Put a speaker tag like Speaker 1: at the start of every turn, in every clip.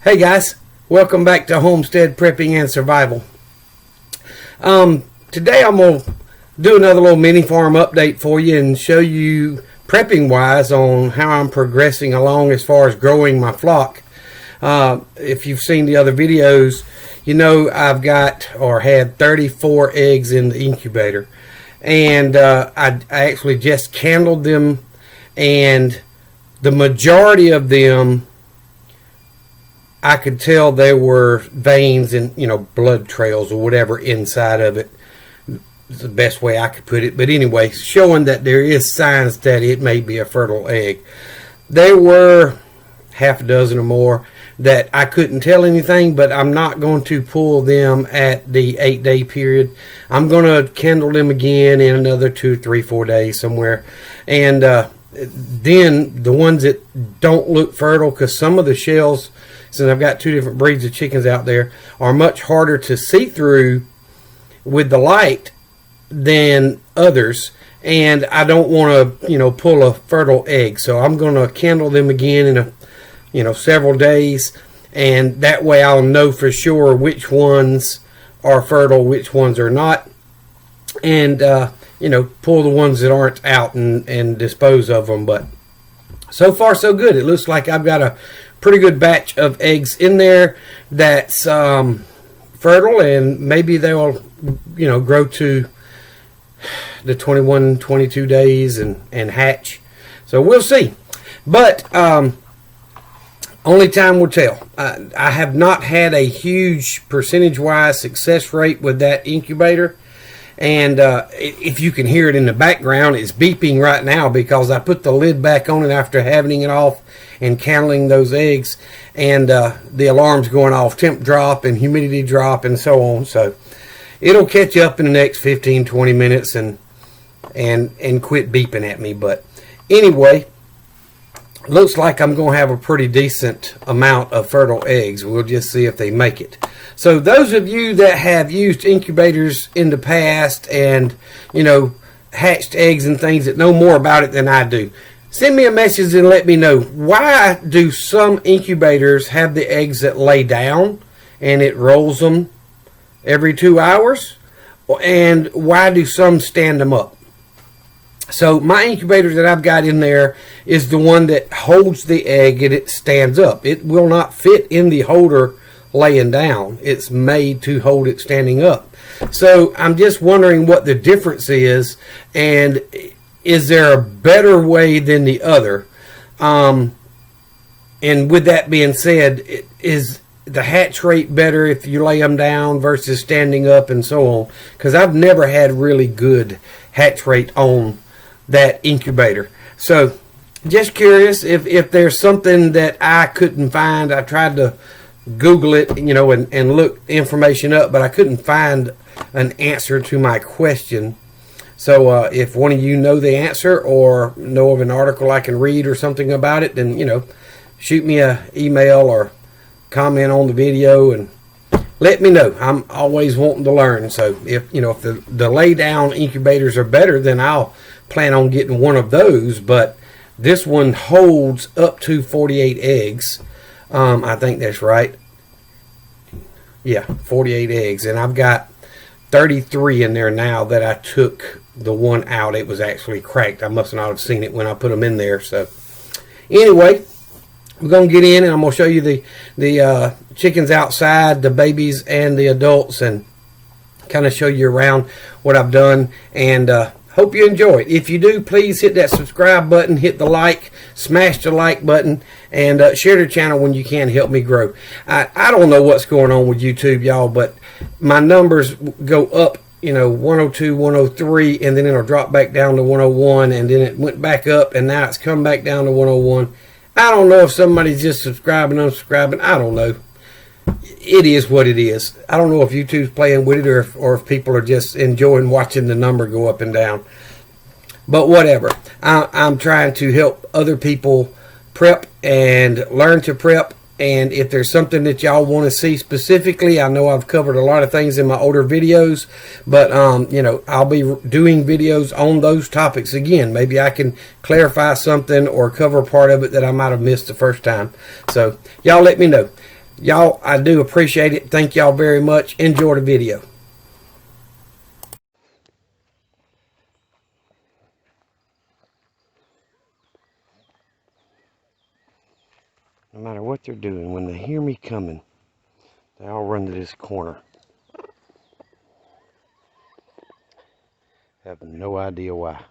Speaker 1: Hey guys, welcome back to Homestead Prepping and Survival. Today I'm going to do another little mini farm update for you and show you prepping wise on how I'm progressing along as far as growing my flock. If you've seen the other videos, you know I've got or had 34 eggs in the incubator, and I actually just candled them, and the majority of them I could tell there were veins and, blood trails or whatever inside of it. It's the best way I could put it. But anyway, showing that there is signs that it may be a fertile egg. There were half a dozen or more that I couldn't tell anything, but I'm not going to pull them at the 8-day period. I'm going to candle them again in another 2, 3, 4 days somewhere. And then the ones that don't look fertile, because some of the shells, since I've got 2 different breeds of chickens out there, are much harder to see through with the light than others, and I don't want to pull a fertile egg, so I'm going to candle them again in several days, and that way I'll know for sure which ones are fertile, which ones are not, and pull the ones that aren't out and dispose of them. But so far so good. It looks like I've got a pretty good batch of eggs in there that's fertile, and maybe they'll grow to the 21, 22 days and hatch. So we'll see. But only time will tell. I have not had a huge percentage-wise success rate with that incubator. And if you can hear it in the background, it's beeping right now because I put the lid back on it after having it off and candling those eggs, and the alarm's going off, temp drop and humidity drop and so on. So it'll catch up in the next 15-20 minutes and quit beeping at me. But anyway, looks like I'm going to have a pretty decent amount of fertile eggs. We'll just see if they make it. So those of you that have used incubators in the past and hatched eggs and things that know more about it than I do, send me a message and let me know, why do some incubators have the eggs that lay down and it rolls them every 2 hours, and why do some stand them up? So my incubator that I've got in there is the one that holds the egg and it stands up. It will not fit in the holder laying down. It's made to hold it standing up. So I'm just wondering what the difference is, and is there a better way than the other? And with that being said, is the hatch rate better if you lay them down versus standing up and so on? Because I've never had really good hatch rate on that incubator. So just curious if there's something that I couldn't find. I tried to Google it, and look information up, but I couldn't find an answer to my question. So if one of you know the answer or know of an article I can read or something about it, then shoot me an email or comment on the video and let me know. I'm always wanting to learn. So if the lay down incubators are better, then I'll plan on getting one of those. But this one holds up to 48 eggs. I think that's right. Yeah, 48 eggs, and I've got 33 in there now that I took the one out. It was actually cracked. I must not have seen it when I put them in there. So anyway, we're going to get in and I'm going to show you the chickens outside, the babies and the adults, and kind of show you around what I've done, and hope you enjoy it. If you do, please hit that subscribe button, hit the like, smash the like button, and share the channel when you can. Help me grow. I don't know what's going on with YouTube, y'all, but my numbers go up, 102, 103, and then it'll drop back down to 101, and then it went back up, and now it's come back down to 101. I don't know if somebody's just subscribing, unsubscribing. I don't know. It is what it is. I don't know if YouTube's playing with it or if people are just enjoying watching the number go up and down. But whatever. I'm trying to help other people prep and learn to prep. And if there's something that y'all want to see specifically, I know I've covered a lot of things in my older videos, but I'll be doing videos on those topics again. Maybe I can clarify something or cover part of it that I might have missed the first time. So y'all let me know. Y'all, I do appreciate it. Thank y'all very much. Enjoy the video. No matter what they're doing, when they hear me coming, they all run to this corner. Have no idea why.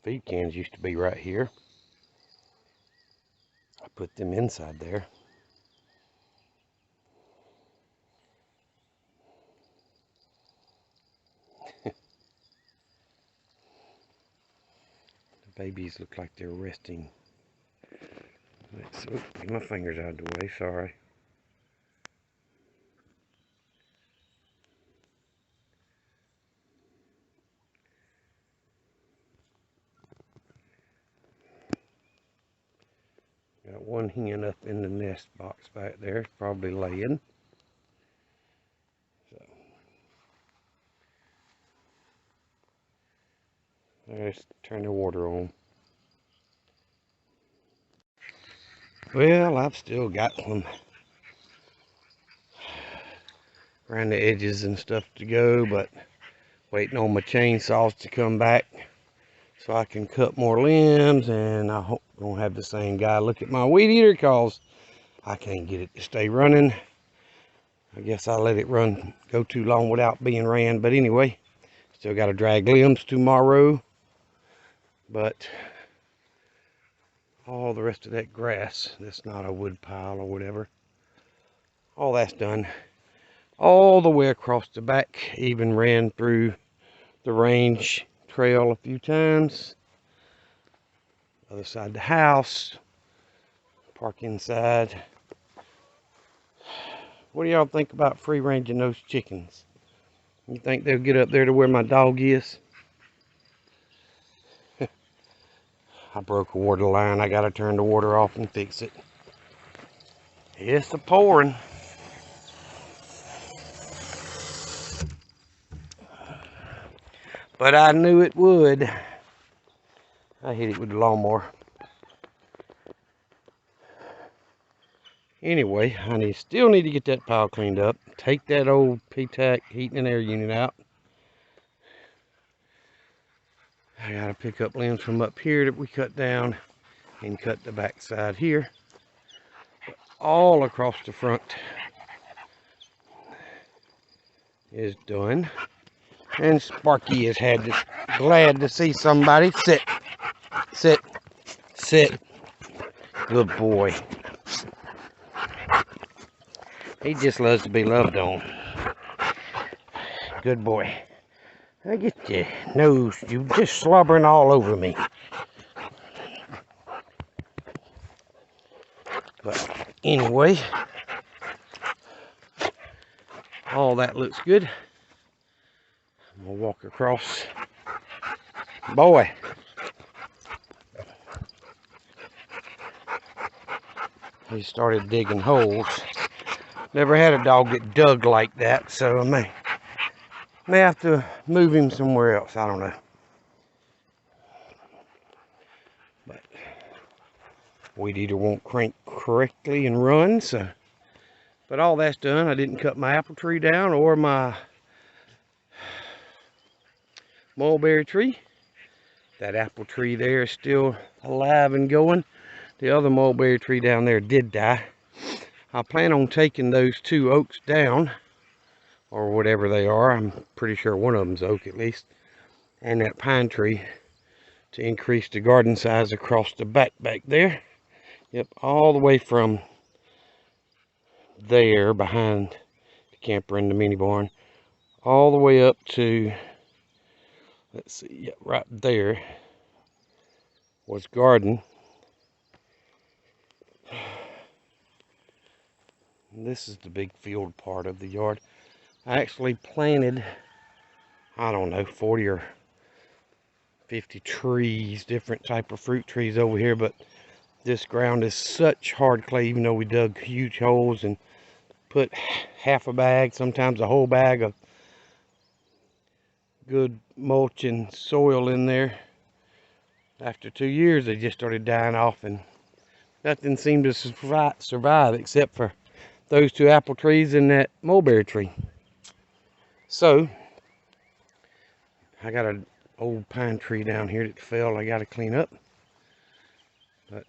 Speaker 1: Feed cans used to be right here. I put them inside there. The babies look like they're resting. Get my fingers out of the way, sorry. Got one hen up in the nest box back there, probably laying. So let's turn the water on. Well, I've still got some around the edges and stuff to go, but waiting on my chainsaws to come back so I can cut more limbs, and I hope I don't have the same guy look at my weed eater because I can't get it to stay running. I guess I let it run go too long without being ran, but anyway, still got to drag limbs tomorrow. But all the rest of that grass, that's not a wood pile or whatever, all that's done. All the way across the back, even ran through the range trail a few times. Other side of the house, park inside. What do y'all think about free ranging those chickens? You think they'll get up there to where my dog is? I broke a water line. I gotta turn the water off and fix it. It's a pouring. But I knew it would. I hit it with the lawnmower. Anyway, I still need to get that pile cleaned up. Take that old P-TAC heating and air unit out. I gotta pick up limbs from up here that we cut down and cut the back side here. All across the front is done. And Sparky has had this, glad to see somebody. Sit, sit, sit. Good boy. He just loves to be loved on. Good boy. I get your nose, you just slobbering all over me. But anyway, all that looks good. I'm gonna walk across. Boy. He started digging holes. Never had a dog get dug like that, so I may have to move him somewhere else. I don't know. But weed eater won't crank correctly and run, so. But all that's done. I didn't cut my apple tree down or my mulberry tree. That apple tree there is still alive and going. The other mulberry tree down there did die. I plan on taking those two oaks down, or whatever they are. I'm pretty sure one of them's oak at least. And that pine tree to increase the garden size across the back there. Yep, all the way from there behind the camper and the mini barn, all the way up to, let's see, yeah, right there was garden. This is the big field part of the yard. I actually planted, I don't know, 40 or 50 trees, different type of fruit trees over here, but this ground is such hard clay, even though we dug huge holes and put half a bag, sometimes a whole bag of good mulch and soil in there. After 2 years, they just started dying off, and Nothing seemed to survive except for those 2 apple trees and that mulberry tree. So I got an old pine tree down here that fell I got to clean up. But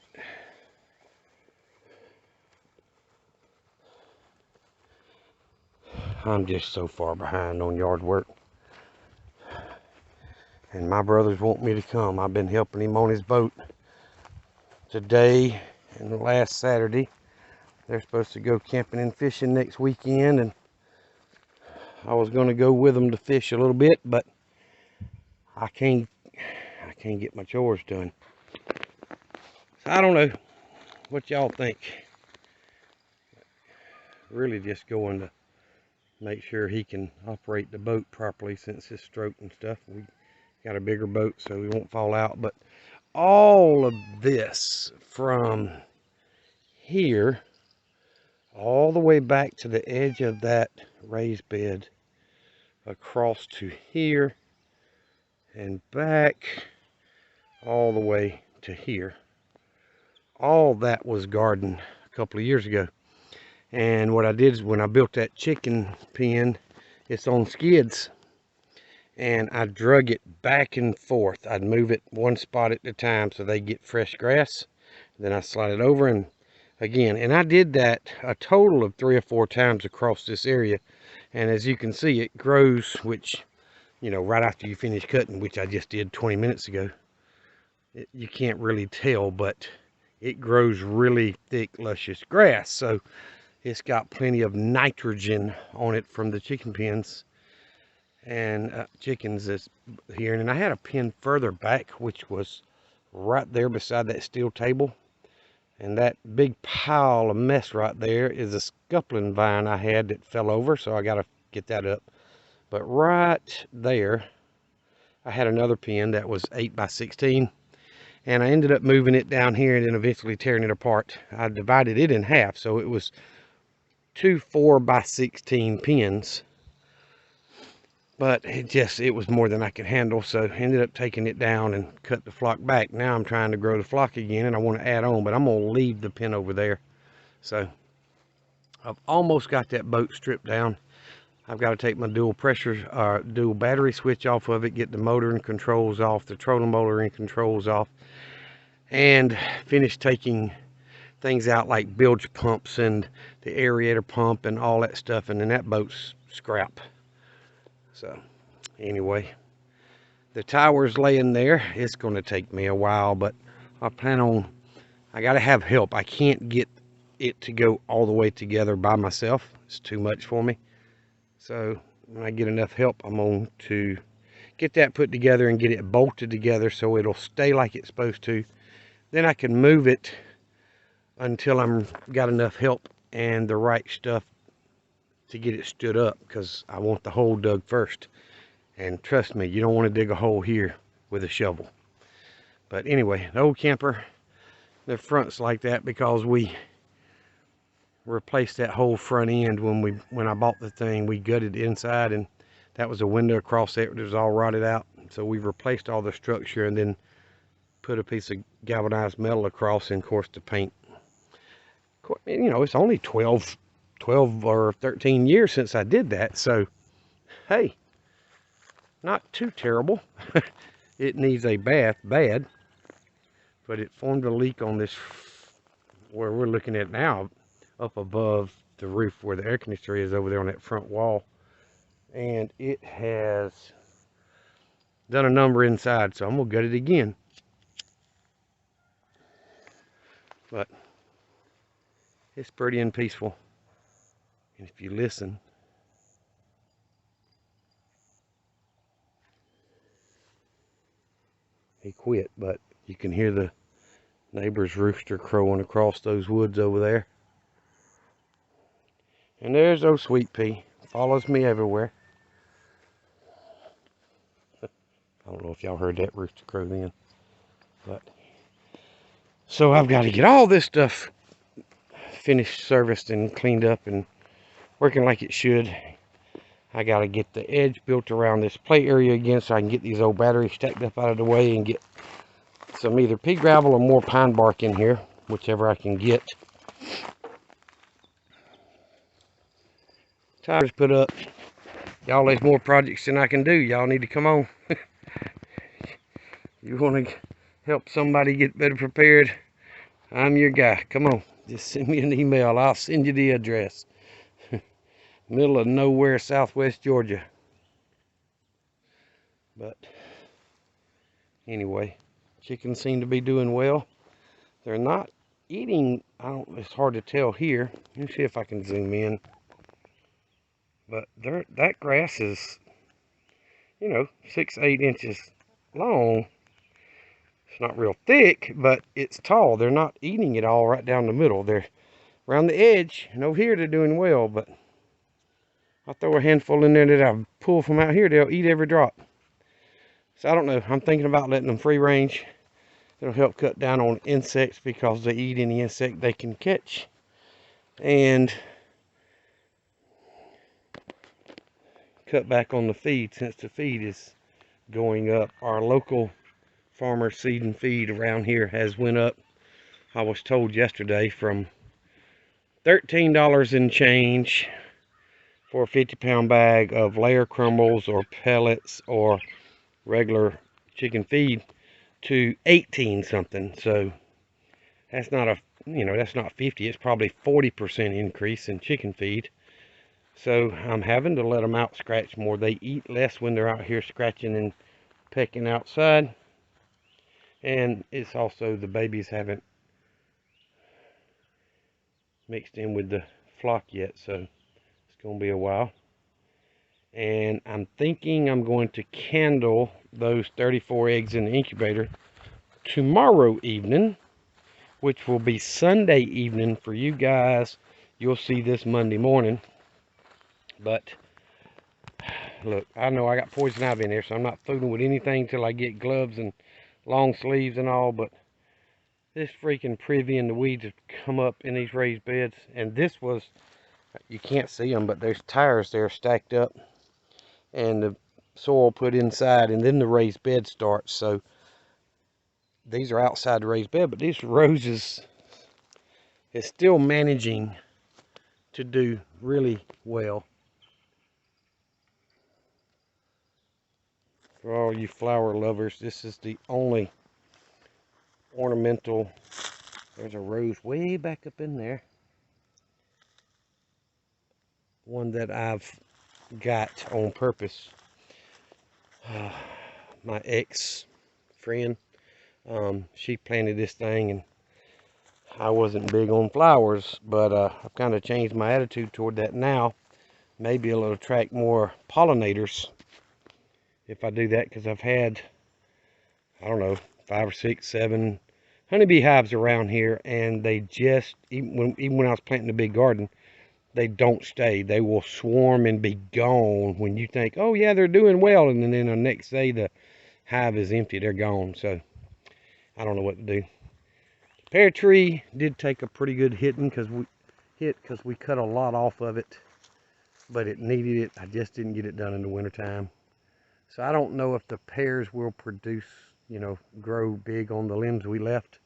Speaker 1: I'm just so far behind on yard work. And my brothers want me to come. I've been helping him on his boat today and last Saturday. They're supposed to go camping and fishing next weekend, and I was going to go with them to fish a little bit, but I can't get my chores done. So I don't know what y'all think. Really just going to make sure he can operate the boat properly since his stroke and stuff. We got a bigger boat so we won't fall out. But all of this from here all the way back to the edge of that raised bed, across to here, and back all the way to here. All that was garden a couple of years ago. And what I did is when I built that chicken pen, it's on skids, and I drug it back and forth. I'd move it one spot at a time so they get fresh grass. Then I slide it over and again, and I did that a total of 3 or 4 times across this area. And as you can see, it grows, which, you know, right after you finish cutting, which I just did 20 minutes ago, you can't really tell, but it grows really thick, luscious grass. So it's got plenty of nitrogen on it from the chicken pens and chickens that's here. And I had a pen further back, which was right there beside that steel table. And that big pile of mess right there is a scuppling vine I had that fell over, so I got to get that up. But right there, I had another pen that was 8 by 16, and I ended up moving it down here and then eventually tearing it apart. I divided it in half, so it was 2 4 by 16 pens. But it was more than I could handle, so I ended up taking it down and cut the flock back. Now I'm trying to grow the flock again, and I want to add on, but I'm going to leave the pen over there. So I've almost got that boat stripped down. I've got to take my dual battery switch off of it, get the motor and controls off, the trolling motor and controls off, and finish taking things out like bilge pumps and the aerator pump and all that stuff, and then that boat's scrap. So anyway, the tower's laying there. It's going to take me a while, but I plan on, I got to have help. I can't get it to go all the way together by myself. It's too much for me. So when I get enough help, I'm going to get that put together and get it bolted together so it'll stay like it's supposed to. Then I can move it until I'm got enough help and the right stuff to get it stood up, because I want the hole dug first. And trust me, you don't want to dig a hole here with a shovel. But anyway, the old camper, the front's like that because we replaced that whole front end when I bought the thing. We gutted the inside, and that was a window across there that was all rotted out. So we replaced all the structure and then put a piece of galvanized metal across, and of course the paint. You know, it's only 12 or 13 years since I did that, so hey, not too terrible. It needs a bath bad, but it formed a leak on this where we're looking at now, up above the roof where the air conditioner is over there on that front wall, and it has done a number inside, so I'm gonna gut it again. But it's pretty and peaceful. And if you listen, he quit, but you can hear the neighbor's rooster crowing across those woods over there. And there's old Sweet Pea, follows me everywhere. I don't know if y'all heard that rooster crow then, but so I've got to get all this stuff finished, serviced, and cleaned up and working like it should. I got to get the edge built around this play area again so I can get these old batteries stacked up out of the way and get some either pea gravel or more pine bark in here. whichever I can get. Timer's put up. Y'all, there's more projects than I can do. Y'all need to come on. You want to help somebody get better prepared? I'm your guy. Come on. Just send me an email. I'll send you the address. Middle of nowhere, Southwest Georgia. But anyway, chickens seem to be doing well. They're not eating. It's hard to tell here. Let me see if I can zoom in. But that grass is, 6-8 inches long. It's not real thick, but it's tall. They're not eating it all right down the middle. They're around the edge, and over here they're doing well, but I'll throw a handful in there that I pull from out here. They'll eat every drop. So I don't know. I'm thinking about letting them free range. It'll help cut down on insects because they eat any insect they can catch. And cut back on the feed since the feed is going up. Our local farmer seed and feed around here has went up, I was told yesterday, from $13 and change for a 50-pound bag of layer crumbles or pellets or regular chicken feed to 18 something. So that's not that's not 50, it's probably 40% increase in chicken feed. So I'm having to let them out scratch more. They eat less when they're out here scratching and pecking outside. And it's also the babies haven't mixed in with the flock yet, so it's going to be a while. And I'm thinking I'm going to candle those 34 eggs in the incubator tomorrow evening, which will be Sunday evening for you guys. You'll see this Monday morning. But look, I know I got poison ivy in there, so I'm not fooling with anything till I get gloves and long sleeves and all. But this freaking privy and the weeds have come up in these raised beds, and this was, you can't see them, but there's tires there stacked up and the soil put inside, and then the raised bed starts. So these are outside the raised bed, but these roses is still managing to do really well. For all you flower lovers, this is the only ornamental. There's a rose way back up in there. One that I've got on purpose. My ex-friend, she planted this thing, and I wasn't big on flowers, but I've kind of changed my attitude toward that now. Maybe it'll attract more pollinators if I do that, because I've had, I don't know, 5 or 6, 7 honeybee hives around here, and they just, even when I was planting a big garden, they don't stay. They will swarm and be gone when you think, oh yeah, they're doing well, and then the next day the hive is empty, they're gone. So I don't know what to do. The pear tree did take a pretty good hitting because we cut a lot off of it, but it needed it. I just didn't get it done in the wintertime. So I don't know if the pears will produce, grow big on the limbs we left.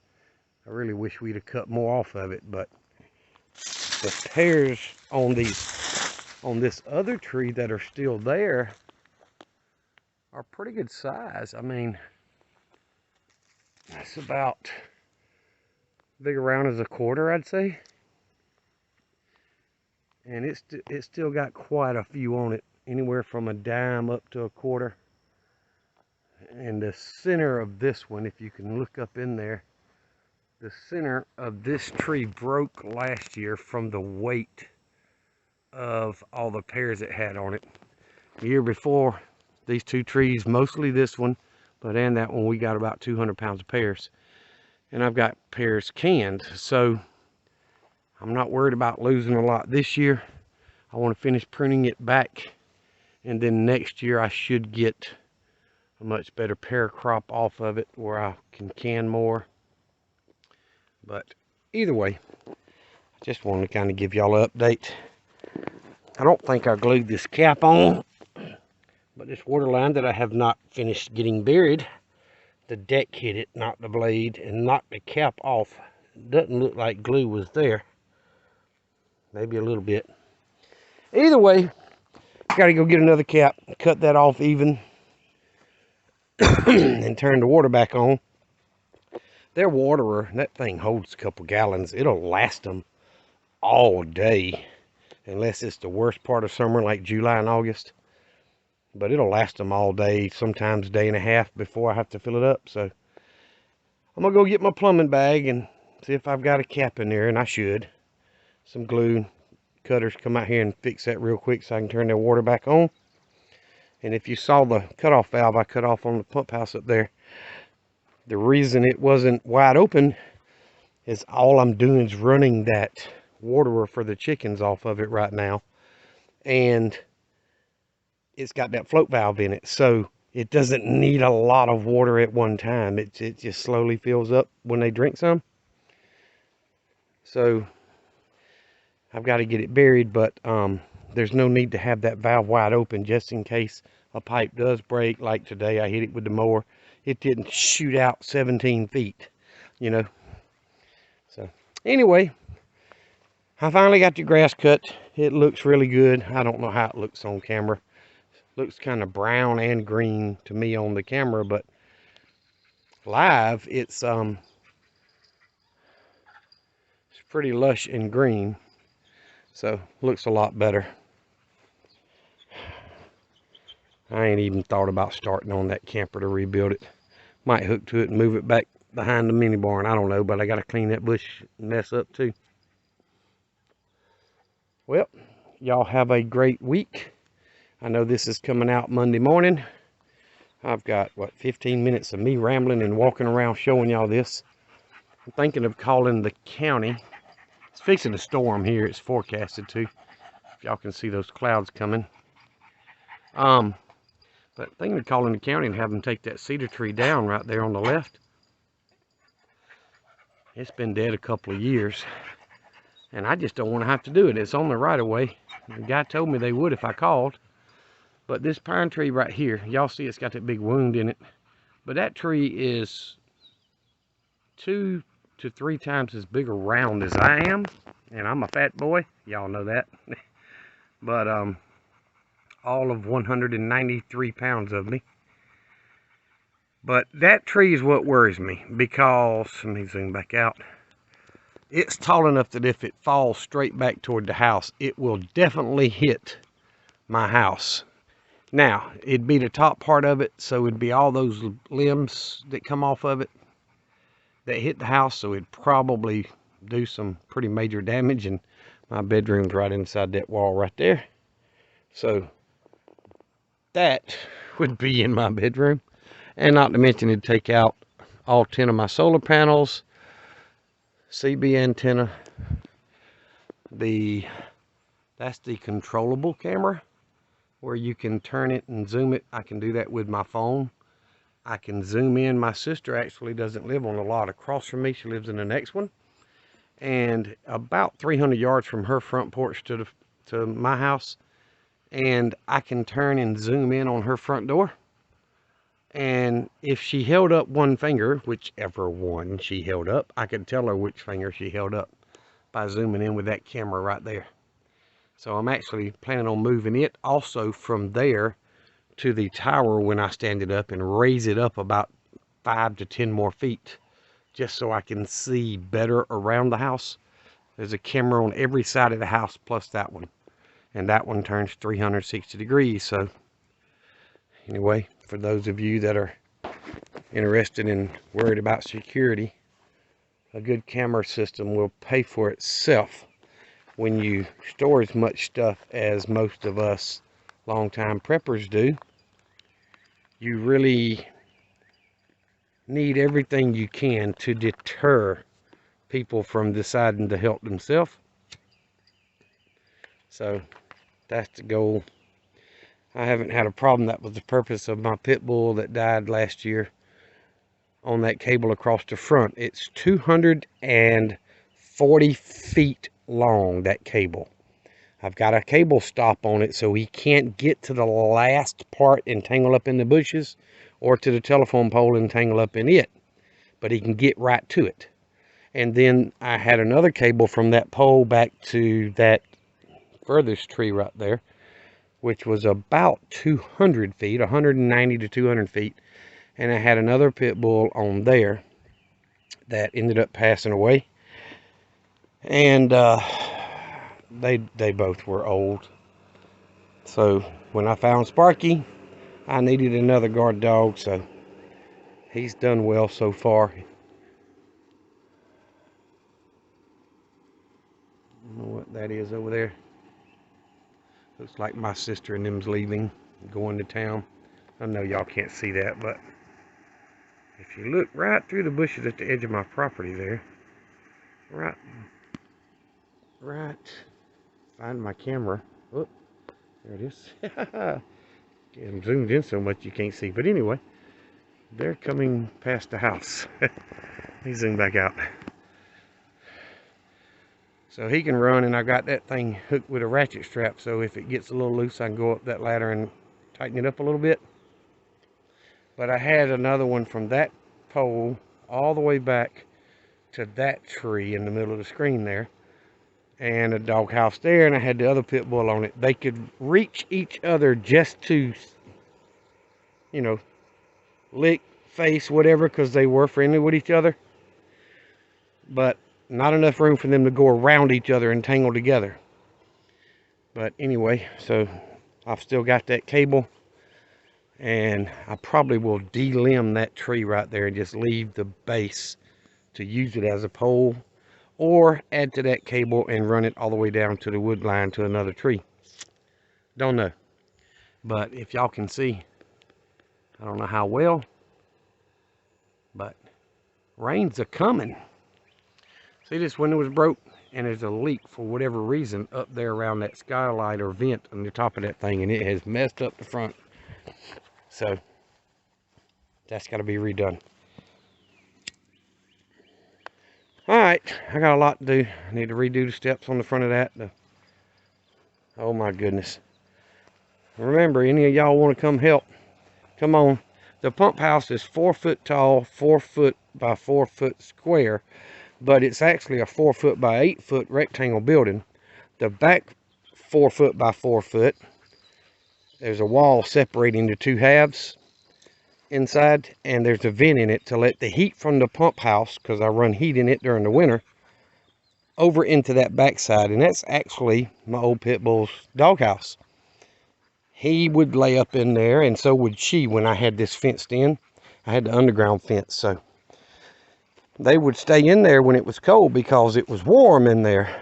Speaker 1: I really wish we'd have cut more off of it, but the pears on this other tree that are still there are pretty good size. I mean, that's about big around as a quarter, I'd say. And it's still got quite a few on it, anywhere from a dime up to a quarter. And the center of this one, if you can look up in there, the center of this tree broke last year from the weight of all the pears it had on it. The year before, these two trees, mostly this one, but and that one, we got about 200 pounds of pears. And I've got pears canned, so I'm not worried about losing a lot this year. I want to finish pruning it back, and then next year I should get a much better pear crop off of it where I can more. But either way, I just wanted to kind of give y'all an update. I don't think I glued this cap on, but this water line that I have not finished getting buried, the deck hit it, knocked the blade, and knocked the cap off. doesn't look like glue was there. Maybe a little bit. Either way, gotta go get another cap, cut that off even, and turn the water back on. Their waterer, that thing holds a couple gallons. It'll last them all day, unless it's the worst part of summer like July and August. But it'll last them all day, sometimes a day and a half before I have to fill it up. So I'm gonna go get my plumbing bag and see if I've got a cap in there, and I should. Some glue, cutters, come out here and fix that real quick so I can turn that water back on. And if you saw the cutoff valve I cut off on the pump house up there, the reason it wasn't wide open is all I'm doing is running that waterer for the chickens off of it right now. And it's got that float valve in it, so it doesn't need a lot of water at one time. It just slowly fills up when they drink some. So I've got to get it buried, but there's no need to have that valve wide open just in case a pipe does break. Like today, I hit it with the mower. It didn't shoot out 17 feet, you know. So anyway, I finally got the grass cut. It looks really good. I don't know how it looks on camera. Looks kind of brown and green to me on the camera, but live it's pretty lush and green. So looks a lot better. I ain't even thought about starting on that camper to rebuild it. Might hook to it and move it back behind the mini barn. I don't know, but I got to clean that bush mess up too. Well, y'all have a great week. I know this is coming out Monday morning. I've got, what, 15 minutes of me rambling and walking around showing y'all this. I'm thinking of calling the county. It's fixing a storm here. It's forecasted to. If y'all can see those clouds coming. But thinking of calling the county and having them take that cedar tree down right there on the left. It's been dead a couple of years. And I just don't want to have to do it. It's on the right of way. The guy told me they would if I called. But this pine tree right here, y'all see it's got that big wound in it. But that tree is 2 to 3 times as big around as I am, and I'm a fat boy, y'all know that. But all of 193 pounds of me. But that tree is what worries me, because let me zoom back out. It's tall enough that if it falls straight back toward the house, it will definitely hit my house. Now it'd be the top part of it, so it'd be all those limbs that come off of it that hit the house, so it'd probably do some pretty major damage. And my bedroom's right inside that wall right there, so that would be in my bedroom. And not to mention it'd take out all 10 of my solar panels, CB antenna, that's the controllable camera where you can turn it and zoom it. I can do that with my phone. I can zoom in. My sister actually doesn't live on a lot across from me. She lives in the next one. And about 300 yards from her front porch to my house. And I can turn and zoom in on her front door. And if she held up one finger, whichever one she held up, I could tell her which finger she held up by zooming in with that camera right there. So I'm actually planning on moving it also from there to the tower when I stand it up, and raise it up about 5 to 10 more feet, just so I can see better around the house. There's a camera on every side of the house plus that one, and that one turns 360 degrees. So anyway, for those of you that are interested and worried about security, a good camera system will pay for itself when you store as much stuff as most of us longtime preppers do. You really need everything you can to deter people from deciding to help themselves. So that's the goal. I haven't had a problem. That was the purpose of my pit bull that died last year on that cable across the front. It's 240 feet long, that cable. I've got a cable stop on it so he can't get to the last part and tangle up in the bushes, or to the telephone pole and tangle up in it, but he can get right to it. And then I had another cable from that pole back to that furthest tree right there, which was about 200 feet, 190 to 200 feet. And I had another pit bull on there that ended up passing away. And they both were old. So when I found Sparky, I needed another guard dog, so he's done well so far. I don't know what that is over there. Looks like my sister and them's leaving, going to town. I know y'all can't see that, but if you look right through the bushes at the edge of my property there, right, find my camera. Oh, there it is. I'm zoomed in so much you can't see, but anyway, they're coming past the house. Let me zoom back out. So he can run, and I got that thing hooked with a ratchet strap, so if it gets a little loose, I can go up that ladder and tighten it up a little bit. But I had another one from that pole all the way back to that tree in the middle of the screen there, and a doghouse there, and I had the other pit bull on it. They could reach each other just to, you know, lick, face, whatever, because they were friendly with each other, but not enough room for them to go around each other and tangle together. But anyway, so I've still got that cable, and I probably will delimb that tree right there and just leave the base to use it as a pole, or add to that cable and run it all the way down to the wood line to another tree. Don't know. But if y'all can see, I don't know how well, but rain's a coming. See, this window was broke, and there's a leak for whatever reason up there around that skylight or vent on the top of that thing, and it has messed up the front. So that's got to be redone. All right, I got a lot to do. I need to redo the steps on the front of that. Oh my goodness. Remember, any of y'all want to come help, come on. The pump house is 4 foot tall, 4 foot by 4 foot square, but it's actually a 4 foot by 8 foot rectangle building. The back 4 foot by 4 foot, there's a wall separating the two halves inside, and there's a vent in it to let the heat from the pump house, because I run heat in it during the winter, over into that backside. And that's actually my old pit bull's doghouse. He would lay up in there, and so would she when I had this fenced in. I had the underground fence, so they would stay in there when it was cold because it was warm in there.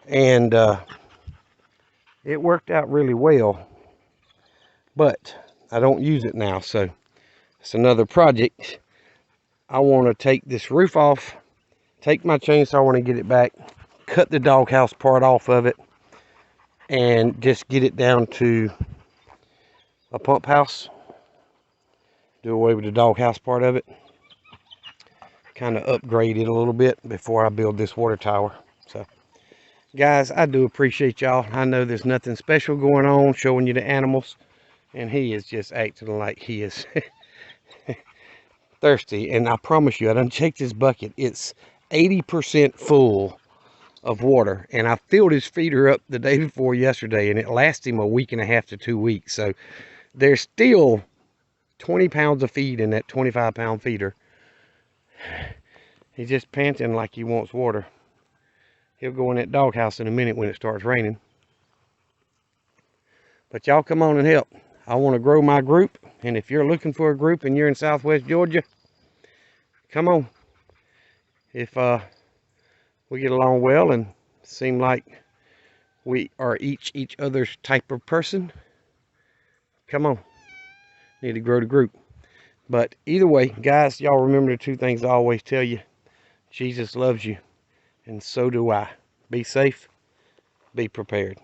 Speaker 1: And it worked out really well, but I don't use it now, so it's another project. I want to take this roof off, take my chainsaw, I want to get it back, cut the doghouse part off of it, and just get it down to a pump house. Do away with the doghouse part of it. Kind of upgrade it a little bit before I build this water tower. So, guys, I do appreciate y'all. I know there's nothing special going on, showing you the animals, and he is just acting like he is thirsty. And I promise you, I done checked his bucket. It's 80% full of water, and I filled his feeder up the day before yesterday, and it lasted him a week and a half to 2 weeks. So there's still 20 pounds of feed in that 25-pound feeder. He's just panting like he wants water. He'll go in that doghouse in a minute when it starts raining. But y'all come on and help. I want to grow my group, and if you're looking for a group and you're in Southwest Georgia, come on. If we get along well and seem like we are each other's type of person, come on. Need to grow the group. But either way, guys, y'all remember the two things I always tell you. Jesus loves you, and so do I. Be safe, be prepared.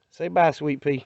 Speaker 1: Say bye, Sweet Pea.